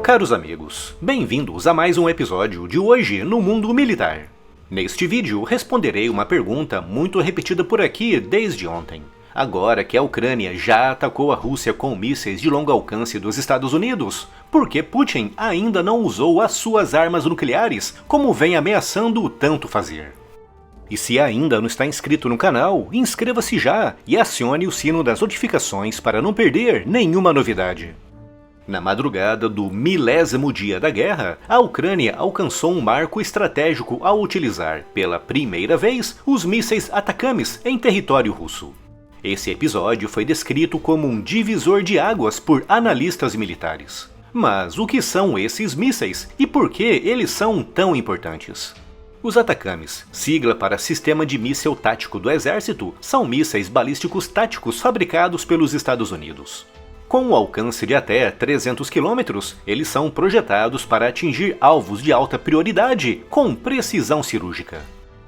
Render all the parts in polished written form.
Caros amigos, bem-vindos a mais um episódio de Hoje no Mundo Militar. Neste vídeo responderei uma pergunta muito repetida por aqui desde ontem. Agora que a Ucrânia já atacou a Rússia com mísseis de longo alcance dos Estados Unidos, por que Putin ainda não usou as suas armas nucleares, como vem ameaçando tanto fazer? E se ainda não está inscrito no canal, inscreva-se já e acione o sino das notificações para não perder nenhuma novidade. Na madrugada do 1000º dia da guerra, a Ucrânia alcançou um marco estratégico ao utilizar, pela primeira vez, os mísseis Atacams em território russo. Esse episódio foi descrito como um divisor de águas por analistas militares. Mas o que são esses mísseis e por que eles são tão importantes? Os Atacams, sigla para Sistema de Míssil Tático do Exército, são mísseis balísticos táticos fabricados pelos Estados Unidos. Com um alcance de até 300 km, eles são projetados para atingir alvos de alta prioridade com precisão cirúrgica.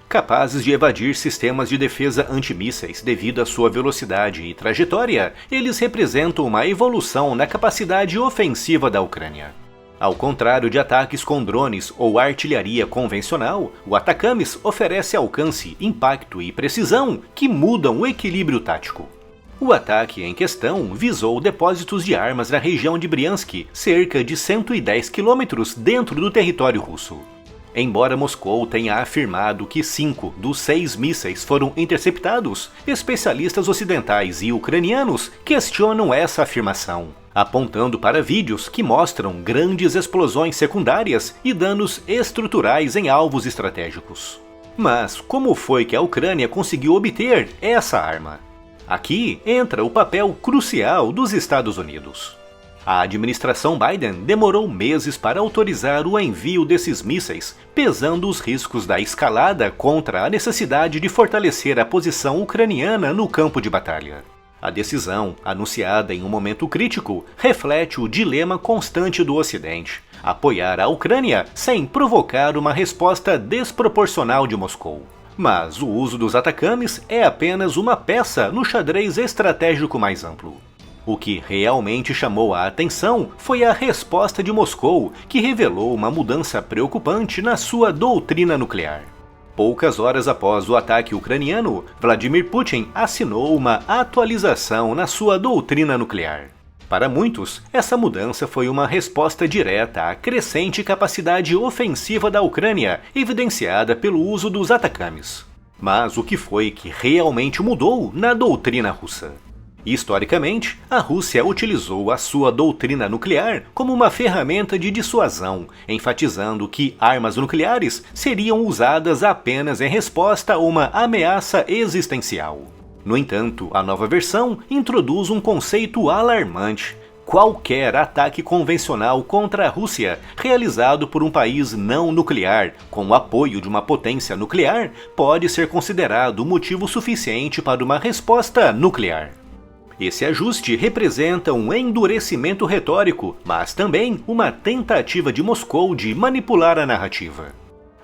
Capazes de evadir sistemas de defesa antimísseis devido à sua velocidade e trajetória, eles representam uma evolução na capacidade ofensiva da Ucrânia. Ao contrário de ataques com drones ou artilharia convencional, o Atacams oferece alcance, impacto e precisão que mudam o equilíbrio tático. O ataque em questão visou depósitos de armas na região de Briansk, cerca de 110 km dentro do território russo. Embora Moscou tenha afirmado que 5 dos 6 mísseis foram interceptados, especialistas ocidentais e ucranianos questionam essa afirmação, apontando para vídeos que mostram grandes explosões secundárias e danos estruturais em alvos estratégicos. Mas como foi que a Ucrânia conseguiu obter essa arma? Aqui entra o papel crucial dos Estados Unidos. A administração Biden demorou meses para autorizar o envio desses mísseis, pesando os riscos da escalada contra a necessidade de fortalecer a posição ucraniana no campo de batalha. A decisão, anunciada em um momento crítico, reflete o dilema constante do Ocidente: apoiar a Ucrânia sem provocar uma resposta desproporcional de Moscou. Mas o uso dos Atacams é apenas uma peça no xadrez estratégico mais amplo. O que realmente chamou a atenção foi a resposta de Moscou, que revelou uma mudança preocupante na sua doutrina nuclear. Poucas horas após o ataque ucraniano, Vladimir Putin assinou uma atualização na sua doutrina nuclear. Para muitos, essa mudança foi uma resposta direta à crescente capacidade ofensiva da Ucrânia, evidenciada pelo uso dos Atacams. Mas o que foi que realmente mudou na doutrina russa? Historicamente, a Rússia utilizou a sua doutrina nuclear como uma ferramenta de dissuasão, enfatizando que armas nucleares seriam usadas apenas em resposta a uma ameaça existencial. No entanto, a nova versão introduz um conceito alarmante: qualquer ataque convencional contra a Rússia, realizado por um país não nuclear, com o apoio de uma potência nuclear, pode ser considerado motivo suficiente para uma resposta nuclear. Esse ajuste representa um endurecimento retórico, mas também uma tentativa de Moscou de manipular a narrativa.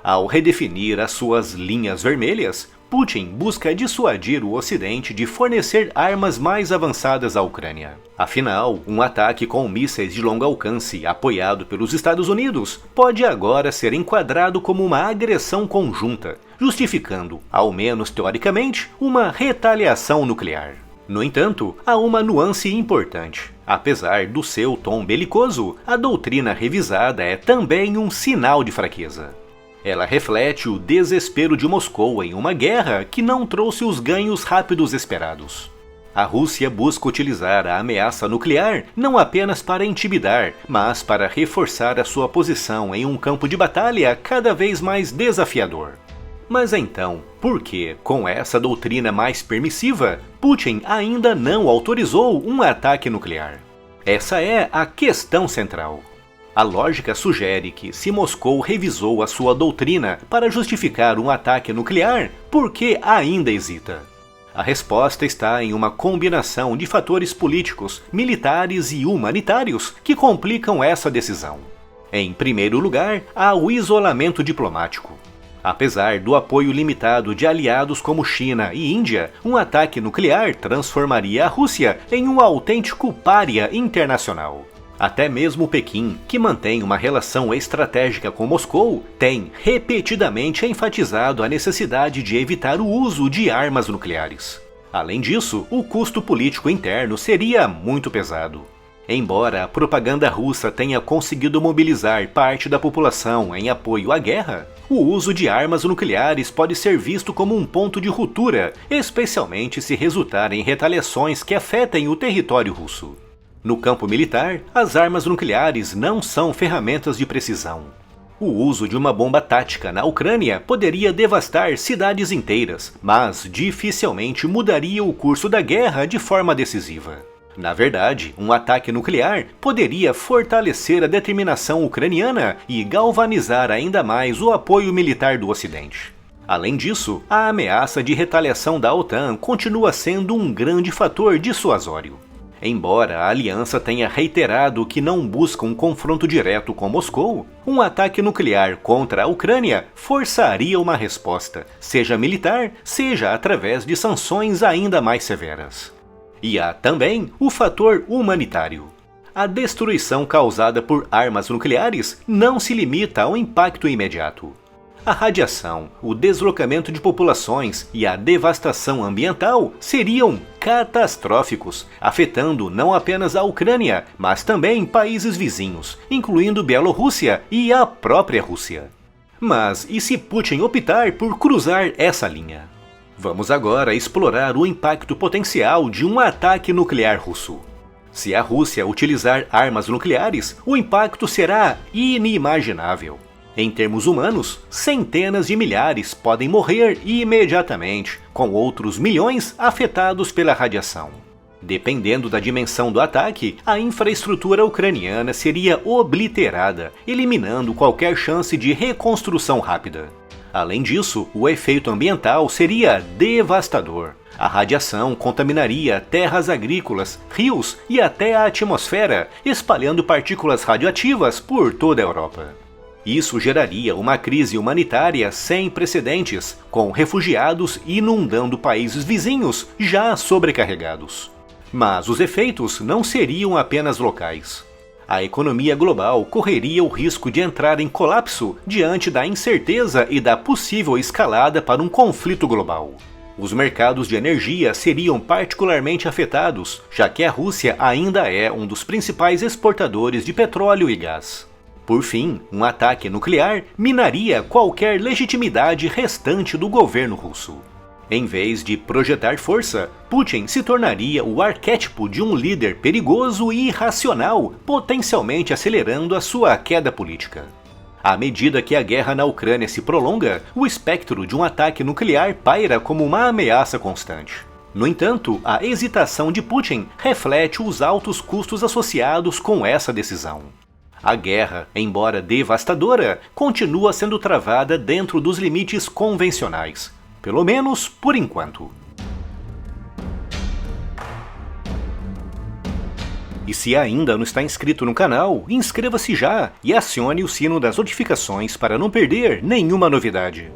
Ao redefinir as suas linhas vermelhas, Putin busca dissuadir o Ocidente de fornecer armas mais avançadas à Ucrânia. Afinal, um ataque com mísseis de longo alcance apoiado pelos Estados Unidos pode agora ser enquadrado como uma agressão conjunta, justificando, ao menos teoricamente, uma retaliação nuclear. No entanto, há uma nuance importante. Apesar do seu tom belicoso, a doutrina revisada é também um sinal de fraqueza. Ela reflete o desespero de Moscou em uma guerra que não trouxe os ganhos rápidos esperados. A Rússia busca utilizar a ameaça nuclear não apenas para intimidar, mas para reforçar a sua posição em um campo de batalha cada vez mais desafiador. Mas então, por que, com essa doutrina mais permissiva, Putin ainda não autorizou um ataque nuclear? Essa é a questão central. A lógica sugere que, se Moscou revisou a sua doutrina para justificar um ataque nuclear, por que ainda hesita? A resposta está em uma combinação de fatores políticos, militares e humanitários que complicam essa decisão. Em primeiro lugar, há o isolamento diplomático. Apesar do apoio limitado de aliados como China e Índia, um ataque nuclear transformaria a Rússia em um autêntico pária internacional. Até mesmo Pequim, que mantém uma relação estratégica com Moscou, tem repetidamente enfatizado a necessidade de evitar o uso de armas nucleares. Além disso, o custo político interno seria muito pesado. Embora a propaganda russa tenha conseguido mobilizar parte da população em apoio à guerra, o uso de armas nucleares pode ser visto como um ponto de ruptura, especialmente se resultar em retaliações que afetem o território russo. No campo militar, as armas nucleares não são ferramentas de precisão. O uso de uma bomba tática na Ucrânia poderia devastar cidades inteiras, mas dificilmente mudaria o curso da guerra de forma decisiva. Na verdade, um ataque nuclear poderia fortalecer a determinação ucraniana e galvanizar ainda mais o apoio militar do Ocidente. Além disso, a ameaça de retaliação da OTAN continua sendo um grande fator dissuasório. Embora a aliança tenha reiterado que não busca um confronto direto com Moscou, um ataque nuclear contra a Ucrânia forçaria uma resposta, seja militar, seja através de sanções ainda mais severas. E há também o fator humanitário. A destruição causada por armas nucleares não se limita ao impacto imediato. A radiação, o deslocamento de populações e a devastação ambiental seriam catastróficos, afetando não apenas a Ucrânia, mas também países vizinhos, incluindo Bielorrússia e a própria Rússia. Mas e se Putin optar por cruzar essa linha? Vamos agora explorar o impacto potencial de um ataque nuclear russo. Se a Rússia utilizar armas nucleares, o impacto será inimaginável. Em termos humanos, centenas de milhares podem morrer imediatamente, com outros milhões afetados pela radiação. Dependendo da dimensão do ataque, a infraestrutura ucraniana seria obliterada, eliminando qualquer chance de reconstrução rápida. Além disso, o efeito ambiental seria devastador. A radiação contaminaria terras agrícolas, rios e até a atmosfera, espalhando partículas radioativas por toda a Europa. Isso geraria uma crise humanitária sem precedentes, com refugiados inundando países vizinhos já sobrecarregados. Mas os efeitos não seriam apenas locais. A economia global correria o risco de entrar em colapso diante da incerteza e da possível escalada para um conflito global. Os mercados de energia seriam particularmente afetados, já que a Rússia ainda é um dos principais exportadores de petróleo e gás. Por fim, um ataque nuclear minaria qualquer legitimidade restante do governo russo. Em vez de projetar força, Putin se tornaria o arquétipo de um líder perigoso e irracional, potencialmente acelerando a sua queda política. À medida que a guerra na Ucrânia se prolonga, o espectro de um ataque nuclear paira como uma ameaça constante. No entanto, a hesitação de Putin reflete os altos custos associados com essa decisão. A guerra, embora devastadora, continua sendo travada dentro dos limites convencionais, pelo menos por enquanto. E se ainda não está inscrito no canal, inscreva-se já e acione o sino das notificações para não perder nenhuma novidade.